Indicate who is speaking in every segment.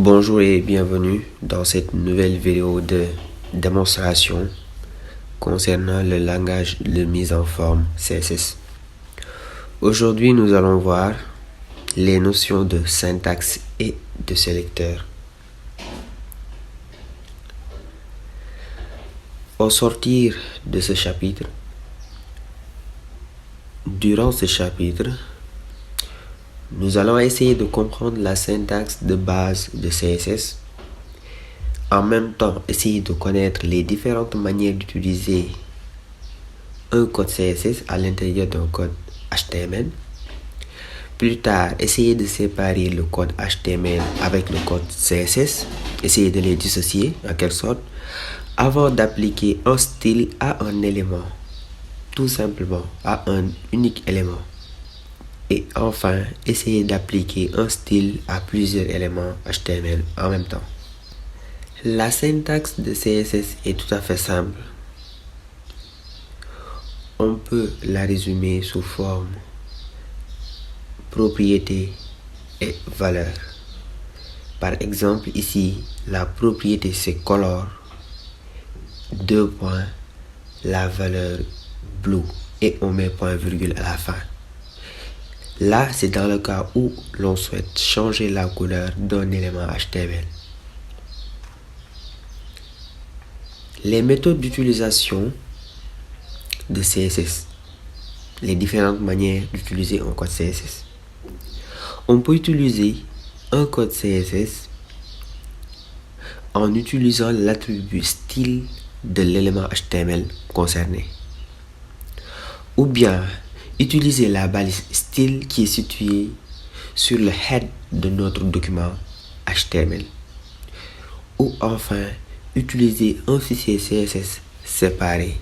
Speaker 1: Bonjour et bienvenue dans cette nouvelle vidéo de démonstration concernant le langage de mise en forme CSS. Aujourd'hui, nous allons voir les notions de syntaxe et de sélecteur. Au sortir de ce chapitre, durant ce chapitre, nous allons essayer de comprendre la syntaxe de base de CSS. En même temps, essayer de connaître les différentes manières d'utiliser un code CSS à l'intérieur d'un code HTML. Plus tard, essayer de séparer le code HTML avec le code CSS, essayer de les dissocier en quelque sorte, avant d'appliquer un style à un élément, tout simplement à un unique élément. Et enfin, essayer d'appliquer un style à plusieurs éléments HTML en même temps. La syntaxe de CSS est tout à fait simple. On peut la résumer sous forme propriété et valeur. Par exemple, ici, la propriété c'est color, la valeur blue et on met point virgule à la fin. Là, c'est dans le cas où l'on souhaite changer la couleur d'un élément HTML. Les méthodes d'utilisation de CSS, les différentes manières d'utiliser un code CSS. On peut utiliser un code CSS en utilisant l'attribut style de l'élément HTML concerné. Ou bien utiliser la balise style qui est située sur le head de notre document HTML. Ou enfin utiliser un fichier CSS séparé.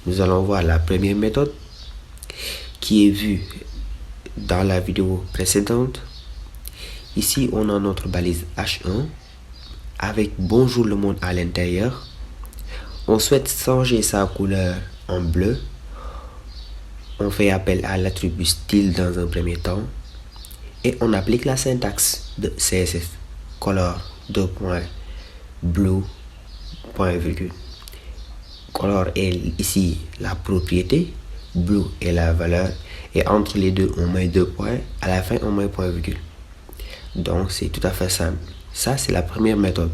Speaker 1: Nous allons voir la première méthode qui est vue dans la vidéo précédente. Ici, on a notre balise H1 avec bonjour le monde à l'intérieur. On souhaite changer sa couleur en bleu. On fait appel à l'attribut style dans un premier temps et on applique la syntaxe de CSS color blue point virgule. Color est ici la propriété, blue est la valeur et entre les deux on met deux points, à la fin on met point virgule. Donc c'est tout à fait simple. Ça c'est la première méthode.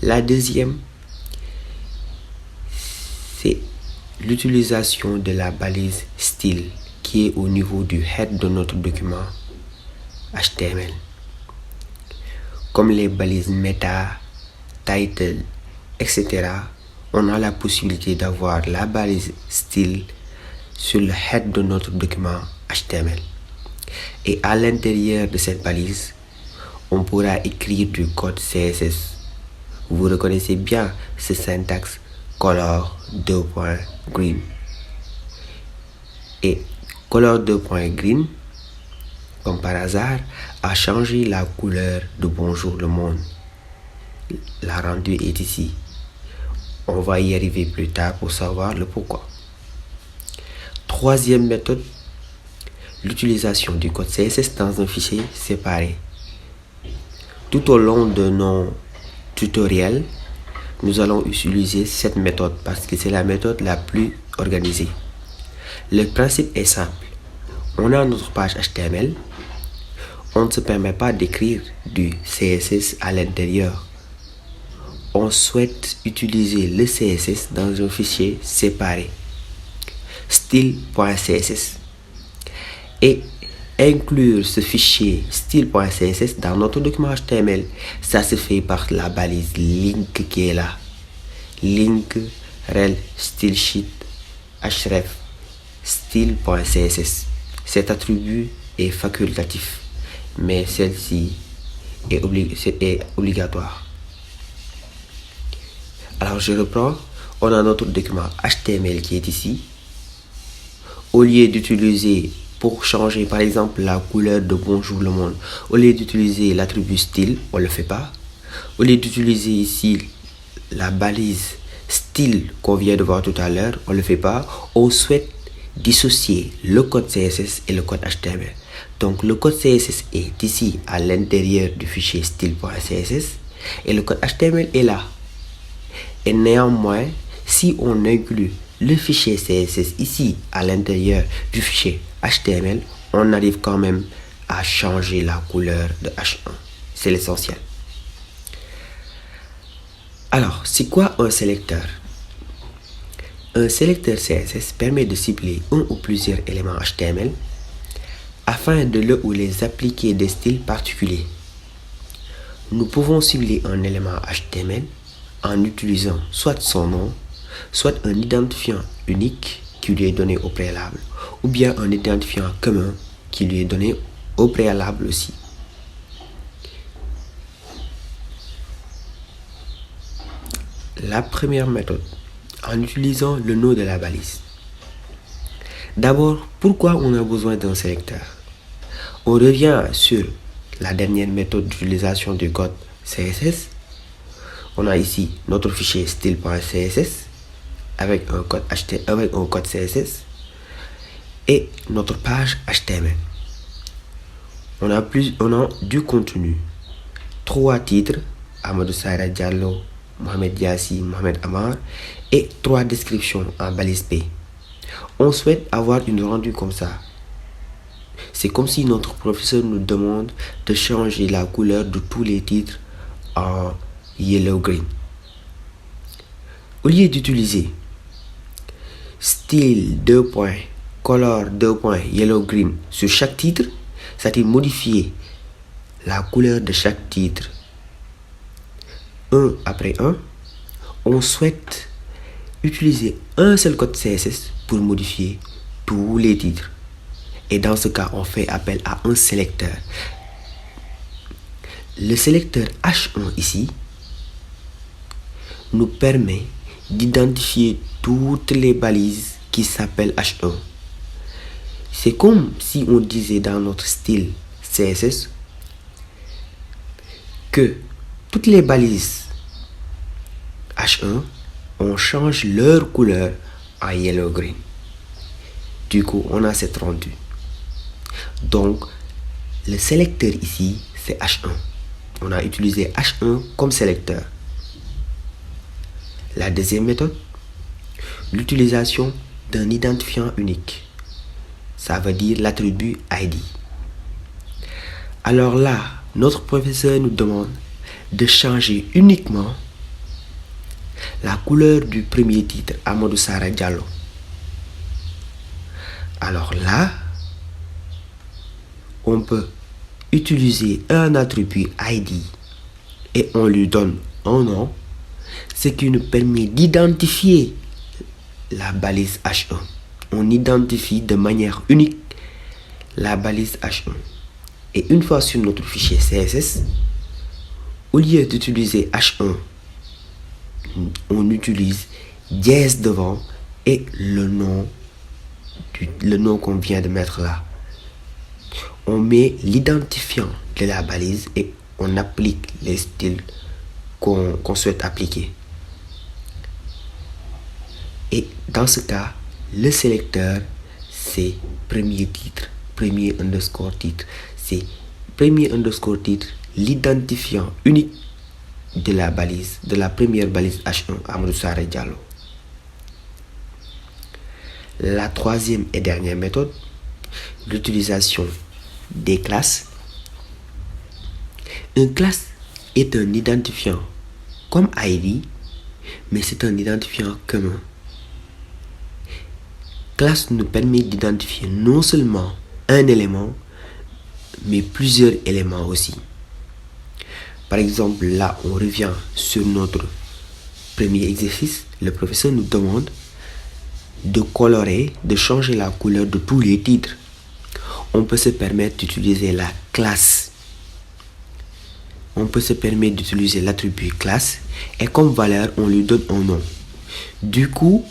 Speaker 1: La deuxième, c'est l'utilisation de la balise style qui est au niveau du head de notre document HTML. Comme les balises meta, title, etc. On a la possibilité d'avoir la balise style sur le head de notre document HTML. Et à l'intérieur de cette balise, on pourra écrire du code CSS. Vous reconnaissez bien ce syntaxe color green. Et color green, comme par hasard, a changé la couleur de bonjour le monde. La rendue est ici. On va y arriver plus tard pour savoir le pourquoi. Troisième méthode, l'utilisation du code CSS dans un fichier séparé. Tout au long de nos tutoriels, nous allons utiliser cette méthode parce que c'est la méthode la plus organisée. Le principe est simple. On a notre page HTML. On ne se permet pas d'écrire du CSS à l'intérieur. On souhaite utiliser le CSS dans un fichier séparé, style.css, et inclure ce fichier style.css dans notre document HTML. Ça se fait par la balise link qui est là. Link rel stylesheet href style.css. Cet attribut est facultatif, mais celle-ci est obligatoire. Alors je reprends, on a notre document HTML qui est ici. Au lieu d'utiliser, pour changer par exemple la couleur de bonjour le monde, au lieu d'utiliser l'attribut style, on ne le fait pas. Au lieu d'utiliser ici la balise style qu'on vient de voir tout à l'heure, on ne le fait pas. On souhaite dissocier le code CSS et le code HTML. Donc le code CSS est ici à l'intérieur du fichier style.css et le code HTML est là. Et néanmoins, si on inclut le fichier CSS ici à l'intérieur du fichier HTML, on arrive quand même à changer la couleur de H1. C'est l'essentiel. Alors, c'est quoi un sélecteur? Un sélecteur CSS permet de cibler un ou plusieurs éléments HTML afin de le ou les appliquer des styles particuliers. Nous pouvons cibler un élément HTML en utilisant soit son nom, soit un identifiant unique qui lui est donné au préalable, ou bien un identifiant commun qui lui est donné au préalable aussi. La première méthode, en utilisant le nom de la balise. D'abord, pourquoi on a besoin d'un sélecteur? On revient sur la dernière méthode d'utilisation du code CSS. On a ici notre fichier style.css avec un code CSS et notre page HTML. On a du contenu, 3 titres, Amadou Sara Diallo, Mohamed Yassi, Mohamed Amar, et 3 descriptions en balise P. On souhaite avoir une rendue comme ça. C'est comme si notre professeur nous demande de changer la couleur de tous les titres en yellow green. Au lieu d'utiliser style color yellow green sur chaque titre, c'est-à-dire modifier la couleur de chaque titre un après un, on souhaite utiliser un seul code CSS pour modifier tous les titres. Et dans ce cas, on fait appel à un sélecteur. Le sélecteur H1 ici nous permet d'identifier toutes les balises qui s'appellent H1. C'est comme si on disait dans notre style CSS que toutes les balises H1, on change leur couleur en yellow green. Du coup, on a cette rendue. Donc, le sélecteur ici, c'est H1. On a utilisé H1 comme sélecteur. La deuxième méthode, l'utilisation d'un identifiant unique. Ça veut dire l'attribut ID. Alors là, notre professeur nous demande de changer uniquement la couleur du premier titre, Amadou Sara Diallo. Alors là, on peut utiliser un attribut ID et on lui donne un nom, ce qui nous permet d'identifier la balise H1. On identifie de manière unique la balise H1. Et une fois sur notre fichier CSS, au lieu d'utiliser H1, on utilise dièse devant et le nom qu'on vient de mettre là. On met l'identifiant de la balise et on applique les styles qu'on souhaite appliquer. Et dans ce cas, le sélecteur, c'est premier titre, premier underscore titre. C'est premier underscore titre, l'identifiant unique de la balise, de la première balise H1, Amadou Sara Diallo. La troisième et dernière méthode, l'utilisation des classes. Une classe est un identifiant comme ID, mais c'est un identifiant commun. Classe nous permet d'identifier non seulement un élément, mais plusieurs éléments aussi. Par exemple, là, on revient sur notre premier exercice. Le professeur nous demande de colorer, de changer la couleur de tous les titres. On peut se permettre d'utiliser la classe. On peut se permettre d'utiliser l'attribut classe et comme valeur, on lui donne un nom. Du coup,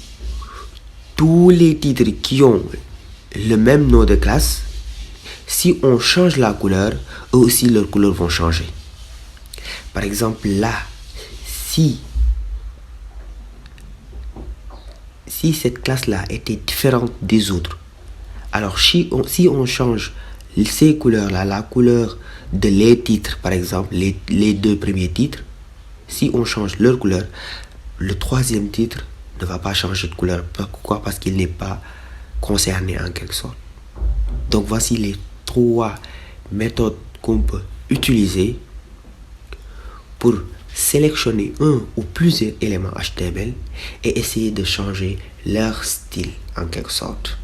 Speaker 1: tous les titres qui ont le même nom de classe, si on change la couleur, eux aussi leurs couleurs vont changer. Par exemple, là, si cette classe-là était différente des autres, alors si on change ces couleurs-là, la couleur de les titres, par exemple, les deux premiers titres, si on change leur couleur, le troisième titre ne va pas changer de couleur. Pourquoi? Parce qu'il n'est pas concerné en quelque sorte. Donc voici les 3 méthodes qu'on peut utiliser pour sélectionner un ou plusieurs éléments HTML et essayer de changer leur style en quelque sorte.